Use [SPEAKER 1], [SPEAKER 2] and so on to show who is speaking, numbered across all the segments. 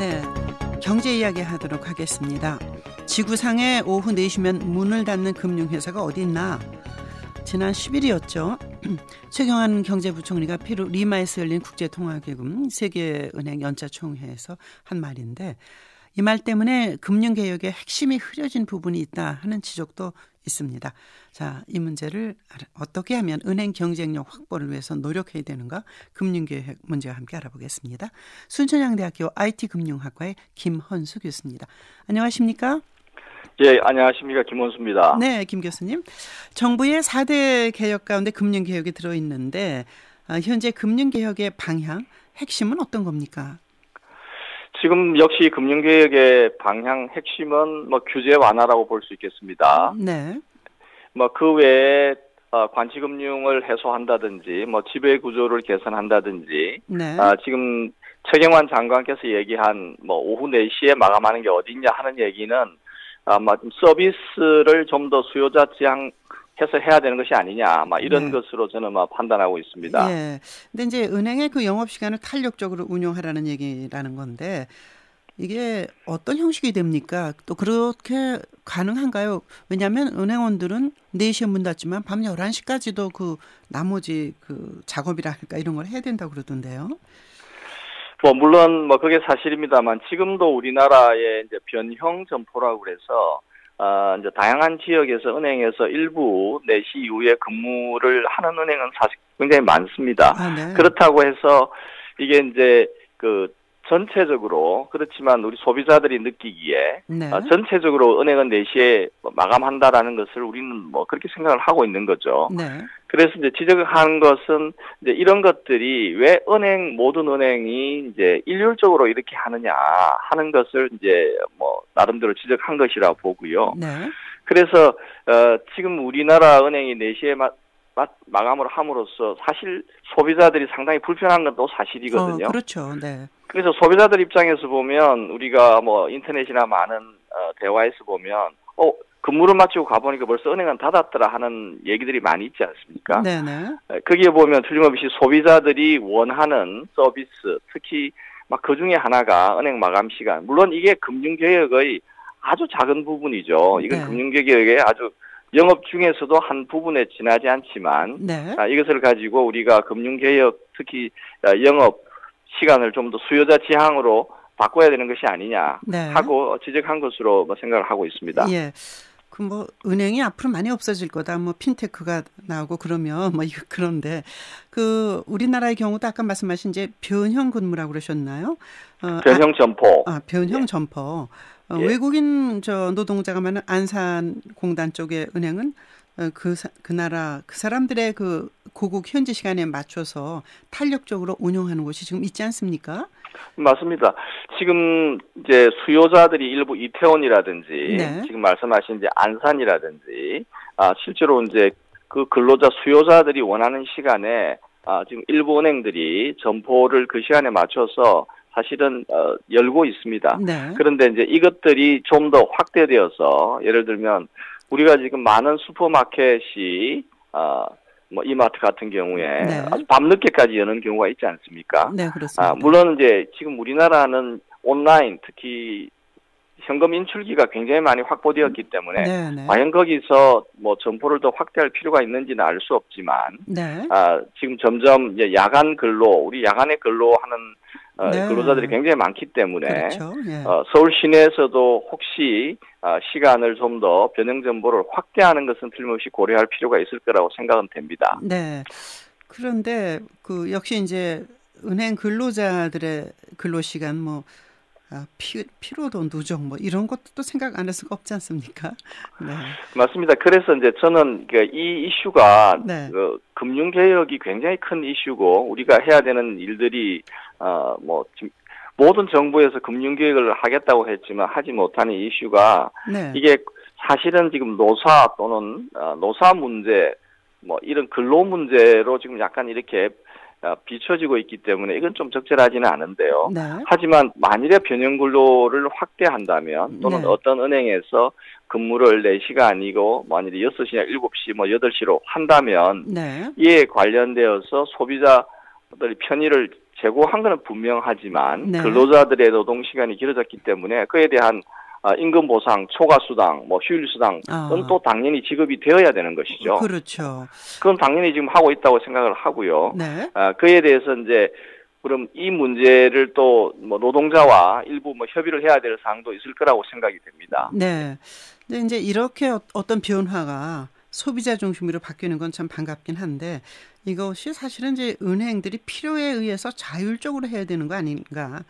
[SPEAKER 1] 네, 경제 이야기 하도록 하겠습니다. 지구상에 오후 4시면 문을 닫는 금융회사가 어디 있나? 지난 10일이었죠. 최경환 경제부총리가 페루 리마에서 열린 국제통화기금 세계은행 연차총회에서 한 말인데, 이 말 때문에 금융개혁의 핵심이 흐려진 부분이 있다 하는 지적도 있습니다. 자, 이 문제를 어떻게 하면 은행 경쟁력 확보를 위해서 노력해야 되는가? 금융개혁 문제와 함께 알아보겠습니다. 순천향대학교 IT금융학과의 김헌수 교수입니다. 안녕하십니까?
[SPEAKER 2] 예, 안녕하십니까. 김헌수입니다.
[SPEAKER 1] 네, 김 교수님. 정부의 4대 개혁 가운데 금융개혁이 들어있는데 현재 금융개혁의 방향, 핵심은 어떤 겁니까?
[SPEAKER 2] 지금 역시 금융개혁의 방향 핵심은 규제 완화라고 볼 수 있겠습니다.
[SPEAKER 1] 네.
[SPEAKER 2] 그 외에 관치금융을 해소한다든지 지배구조를 개선한다든지
[SPEAKER 1] 네.
[SPEAKER 2] 지금 최경환 장관께서 얘기한 오후 4시에 마감하는 게 어딨냐 하는 얘기는 아마 서비스를 좀 더 수요자 지향해서 해야 되는 것이 아니냐, 이런 것으로 저는 판단하고 있습니다.
[SPEAKER 1] 예. 근데 이제 은행의 그 영업 시간을 탄력적으로 운용하라는 얘기라는 건데, 이게 어떤 형식이 됩니까? 또 그렇게 가능한가요? 왜냐하면 은행원들은 4시에 문 닫지만 밤 11시까지도 그 나머지 그 작업이라 할까 이런 걸 해야 된다고 그러던데요.
[SPEAKER 2] 물론 그게 사실입니다만 지금도 우리나라의 이제 변형 점포라고 그래서 이제 다양한 지역에서 은행에서 일부 4시 이후에 근무를 하는 은행은 사실 굉장히 많습니다.
[SPEAKER 1] 네.
[SPEAKER 2] 그렇다고 해서 이게 이제 전체적으로 그렇지만 우리 소비자들이 느끼기에
[SPEAKER 1] 네.
[SPEAKER 2] 전체적으로 은행은 4시에 마감한다라는 것을 우리는 그렇게 생각을 하고 있는 거죠.
[SPEAKER 1] 네.
[SPEAKER 2] 그래서 이제 지적한 것은 이제 이런 것들이 왜 모든 은행이 이제 일률적으로 이렇게 하느냐 하는 것을 이제 나름대로 지적한 것이라 보고요.
[SPEAKER 1] 네.
[SPEAKER 2] 그래서 지금 우리나라 은행이 4시에 마감을 함으로써 사실 소비자들이 상당히 불편한 건 또 사실이거든요.
[SPEAKER 1] 그렇죠. 네.
[SPEAKER 2] 그래서 소비자들 입장에서 보면 우리가 인터넷이나 많은 대화에서 보면 근무를 마치고 가보니까 벌써 은행은 닫았더라 하는 얘기들이 많이 있지 않습니까?
[SPEAKER 1] 네네.
[SPEAKER 2] 거기에 보면 틀림없이 소비자들이 원하는 서비스, 특히 그 중에 하나가 은행 마감 시간. 물론 이게 금융개혁의 아주 작은 부분이죠. 이건
[SPEAKER 1] 네.
[SPEAKER 2] 금융개혁의 아주 영업 중에서도 한 부분에 지나지 않지만
[SPEAKER 1] 네.
[SPEAKER 2] 이것을 가지고 우리가 금융개혁, 특히 영업 시간을 좀 더 수요자 지향으로 바꿔야 되는 것이 아니냐 하고 지적한 것으로 생각을 하고 있습니다.
[SPEAKER 1] 예. 은행이 앞으로 많이 없어질 거다. 핀테크가 나오고 그러면 그런데 우리나라의 경우도 아까 말씀하신 이제 변형 근무라고 그러셨나요?
[SPEAKER 2] 변형 점포.
[SPEAKER 1] 변형 점포.
[SPEAKER 2] 예.
[SPEAKER 1] 외국인 노동자가 많은 안산공단 쪽의 은행은 그 나라 그 사람들의 그 고국 현지 시간에 맞춰서 탄력적으로 운영하는 곳이 지금 있지 않습니까?
[SPEAKER 2] 맞습니다. 지금 이제 수요자들이 일부 이태원이라든지
[SPEAKER 1] 네.
[SPEAKER 2] 지금 말씀하신 이제 안산이라든지 실제로 이제 그 근로자 수요자들이 원하는 시간에 지금 일부 은행들이 점포를 그 시간에 맞춰서 사실은 열고 있습니다.
[SPEAKER 1] 네.
[SPEAKER 2] 그런데 이제 이것들이 좀 더 확대되어서 예를 들면 우리가 지금 많은 슈퍼마켓이 이마트 같은 경우에
[SPEAKER 1] 네.
[SPEAKER 2] 아주 밤늦게까지 여는 경우가 있지 않습니까?
[SPEAKER 1] 네, 그렇습니다.
[SPEAKER 2] 물론 이제 지금 우리나라는 온라인 특히 현금 인출기가 굉장히 많이 확보되었기 때문에
[SPEAKER 1] 네.
[SPEAKER 2] 과연 거기서 점포를 더 확대할 필요가 있는지는 알 수 없지만
[SPEAKER 1] 네.
[SPEAKER 2] 지금 점점 이제 야간 근로, 우리 야간에 근로하는
[SPEAKER 1] 네.
[SPEAKER 2] 근로자들이 굉장히 많기 때문에
[SPEAKER 1] 그렇죠. 예.
[SPEAKER 2] 서울 시내에서도 혹시 시간을 좀 더 변형 점포를 확대하는 것은 틀림없이 고려할 필요가 있을 거라고 생각은 됩니다.
[SPEAKER 1] 네. 그런데 역시 이제 은행 근로자들의 근로 시간 피로도 누적 이런 것도 생각 안 할 수가 없지 않습니까? 네.
[SPEAKER 2] 맞습니다. 그래서 이제 저는 이 이슈가
[SPEAKER 1] 네.
[SPEAKER 2] 금융 개혁이 굉장히 큰 이슈고 우리가 해야 되는 일들이 지금 모든 정부에서 금융 개혁을 하겠다고 했지만 하지 못하는 이슈가
[SPEAKER 1] 네.
[SPEAKER 2] 이게 사실은 지금 노사 또는 노사 문제 이런 근로 문제로 지금 약간 이렇게 비춰지고 있기 때문에 이건 좀 적절하지는 않은데요.
[SPEAKER 1] 네.
[SPEAKER 2] 하지만 만일에 변형 근로를 확대한다면 또는
[SPEAKER 1] 네.
[SPEAKER 2] 어떤 은행에서 근무를 4시가 아니고 만일에 6시나 7시 8시로 한다면
[SPEAKER 1] 네.
[SPEAKER 2] 이에 관련되어서 소비자들의 편의를 제고한 것은 분명하지만
[SPEAKER 1] 네.
[SPEAKER 2] 근로자들의 노동 시간이 길어졌기 때문에 그에 대한 임금 보상, 초과 수당, 뭐 휴일 수당은 또 당연히 지급이 되어야 되는 것이죠.
[SPEAKER 1] 그렇죠.
[SPEAKER 2] 그건 당연히 지금 하고 있다고 생각을 하고요.
[SPEAKER 1] 네.
[SPEAKER 2] 그에 대해서 이제 그럼 이 문제를 또 뭐 노동자와 일부 뭐 협의를 해야 될 사항도 있을 거라고 생각이 됩니다.
[SPEAKER 1] 네. 근데 이제 이렇게 어떤 변화가 소비자 중심으로 바뀌는 건 참 반갑긴 한데 이것이 사실은 이제 은행들이 필요에 의해서 자율적으로 해야 되는 거 아닌가?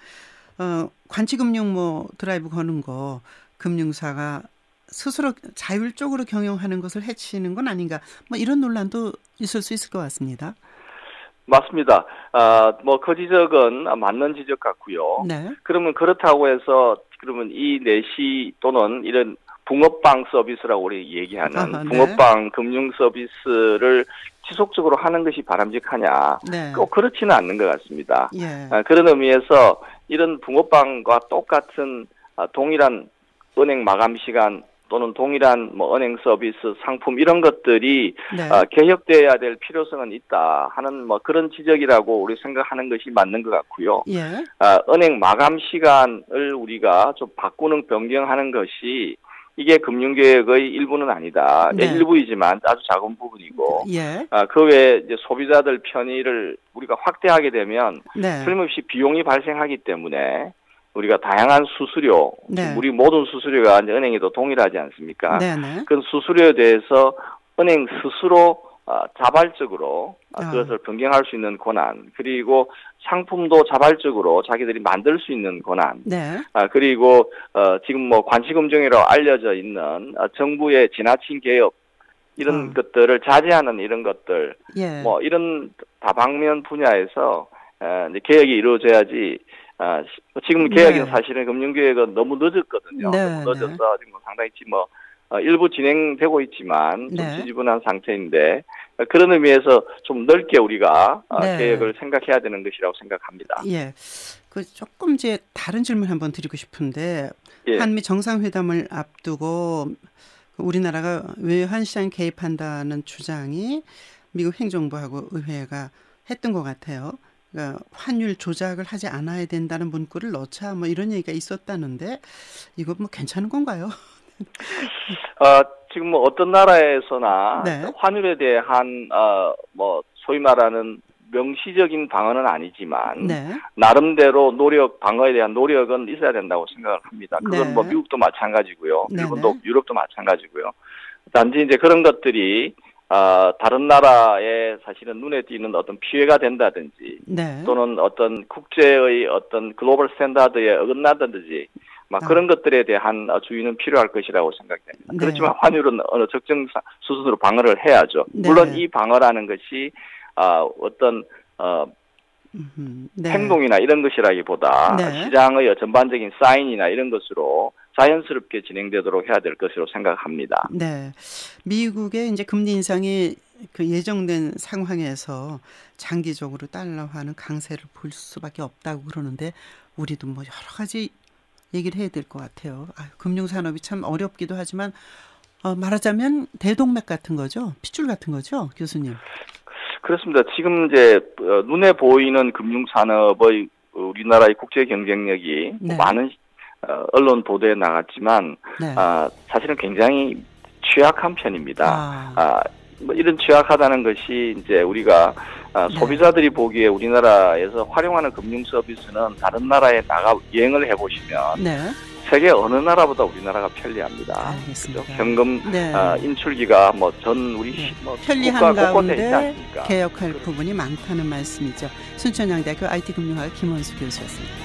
[SPEAKER 1] 관치금융 뭐 드라이브 거는 거 금융사가 스스로 자율적으로 경영하는 것을 해치는 건 아닌가? 뭐 이런 논란도 있을 수 있을 것 같습니다.
[SPEAKER 2] 맞습니다. 뭐 그 지적은 맞는 지적 같고요.
[SPEAKER 1] 네.
[SPEAKER 2] 그러면 그렇다고 해서 그러면 이 내시 또는 이런 붕어빵 서비스라고 우리 얘기하는 붕어빵 금융 서비스를 지속적으로 하는 것이 바람직하냐?
[SPEAKER 1] 네.
[SPEAKER 2] 꼭 그렇지는 않는 것 같습니다.
[SPEAKER 1] 예.
[SPEAKER 2] 그런 의미에서 이런 붕어빵과 똑같은 동일한 은행 마감 시간 또는 동일한 뭐 은행 서비스 상품 이런 것들이
[SPEAKER 1] 네.
[SPEAKER 2] 개혁돼야 될 필요성은 있다 하는 뭐 그런 지적이라고 우리 생각하는 것이 맞는 것 같고요.
[SPEAKER 1] 예.
[SPEAKER 2] 은행 마감 시간을 우리가 좀 바꾸는 변경하는 것이 이게 금융개혁의 일부는 아니다.
[SPEAKER 1] 네.
[SPEAKER 2] 일부이지만 아주 작은 부분이고,
[SPEAKER 1] 예.
[SPEAKER 2] 그 외에 이제 소비자들 편의를 우리가 확대하게 되면
[SPEAKER 1] 네.
[SPEAKER 2] 틀림없이 비용이 발생하기 때문에 우리가 다양한 수수료,
[SPEAKER 1] 네.
[SPEAKER 2] 우리 모든 수수료가 이제 은행에도 동일하지 않습니까?
[SPEAKER 1] 네네.
[SPEAKER 2] 그 수수료에 대해서 은행 스스로 자발적으로 그것을 변경할 수 있는 권한, 그리고 상품도 자발적으로 자기들이 만들 수 있는 권한,
[SPEAKER 1] 네.
[SPEAKER 2] 그리고 지금 뭐 관치금융이라고 알려져 있는 정부의 지나친 개혁 이런 것들을 자제하는 이런 것들,
[SPEAKER 1] 예.
[SPEAKER 2] 뭐 이런 다방면 분야에서 이제 개혁이 이루어져야지. 지금 개혁은
[SPEAKER 1] 네.
[SPEAKER 2] 사실은 금융개혁은 너무 늦었거든요.
[SPEAKER 1] 네,
[SPEAKER 2] 너무 늦어서 지금 상당히 뭐 일부 진행되고 있지만 좀
[SPEAKER 1] 네.
[SPEAKER 2] 지지분한 상태인데 그런 의미에서 좀 넓게 우리가
[SPEAKER 1] 네.
[SPEAKER 2] 개혁을 생각해야 되는 것이라고 생각합니다.
[SPEAKER 1] 예. 그 조금 이제 다른 질문 한번 드리고 싶은데
[SPEAKER 2] 예.
[SPEAKER 1] 한미 정상회담을 앞두고 우리나라가 외환시장 개입한다는 주장이 미국 행정부하고 의회가 했던 것 같아요. 그러니까 환율 조작을 하지 않아야 된다는 문구를 넣자 뭐 이런 얘기가 있었다는데 이거 뭐 괜찮은 건가요?
[SPEAKER 2] 지금 뭐 어떤 나라에서나
[SPEAKER 1] 네.
[SPEAKER 2] 환율에 대한 뭐 소위 말하는 명시적인 방어는 아니지만
[SPEAKER 1] 네.
[SPEAKER 2] 나름대로 방어에 대한 노력은 있어야 된다고 생각을 합니다. 그건
[SPEAKER 1] 네.
[SPEAKER 2] 뭐 미국도 마찬가지고요.
[SPEAKER 1] 네네.
[SPEAKER 2] 일본도 유럽도 마찬가지고요. 단지 이제 그런 것들이 다른 나라에 사실은 눈에 띄는 어떤 피해가 된다든지
[SPEAKER 1] 네.
[SPEAKER 2] 또는 어떤 국제의 어떤 글로벌 스탠다드에 어긋난다든지 막 그런 것들에 대한 주의는 필요할 것이라고 생각됩니다.
[SPEAKER 1] 네.
[SPEAKER 2] 그렇지만 환율은 어느 적정 수준으로 방어를 해야죠.
[SPEAKER 1] 네.
[SPEAKER 2] 물론 이 방어라는 것이 어떤
[SPEAKER 1] 네.
[SPEAKER 2] 행동이나 이런 것이라기보다
[SPEAKER 1] 네.
[SPEAKER 2] 시장의 전반적인 사인이나 이런 것으로 자연스럽게 진행되도록 해야 될 것으로 생각합니다.
[SPEAKER 1] 네. 미국의 이제 금리 인상이 그 예정된 상황에서 장기적으로 달러화는 강세를 볼 수밖에 없다고 그러는데 우리도 뭐 여러 가지 얘기를 해야 될 것 같아요. 금융산업이 참 어렵기도 하지만 말하자면 대동맥 같은 거죠. 핏줄 같은 거죠, 교수님.
[SPEAKER 2] 그렇습니다. 지금 이제 눈에 보이는 금융산업의 우리나라의 국제 경쟁력이
[SPEAKER 1] 네.
[SPEAKER 2] 많은 언론 보도에 나갔지만
[SPEAKER 1] 네.
[SPEAKER 2] 사실은 굉장히 취약한 편입니다. 뭐 이런 취약하다는 것이 이제 우리가 소비자들이 보기에 우리나라에서 활용하는 금융 서비스는 다른 나라에 여행을 해보시면
[SPEAKER 1] 네.
[SPEAKER 2] 세계 어느 나라보다 우리나라가 편리합니다.
[SPEAKER 1] 알겠습니다.
[SPEAKER 2] 그렇죠? 현금
[SPEAKER 1] 네.
[SPEAKER 2] 인출기가 뭐 전 우리
[SPEAKER 1] 네.
[SPEAKER 2] 뭐
[SPEAKER 1] 편리한
[SPEAKER 2] 국가 곳곳에 있지
[SPEAKER 1] 가운데
[SPEAKER 2] 않습니까?
[SPEAKER 1] 개혁할 부분이 많다는 말씀이죠. 순천향대학교 IT금융학 김원수 교수였습니다.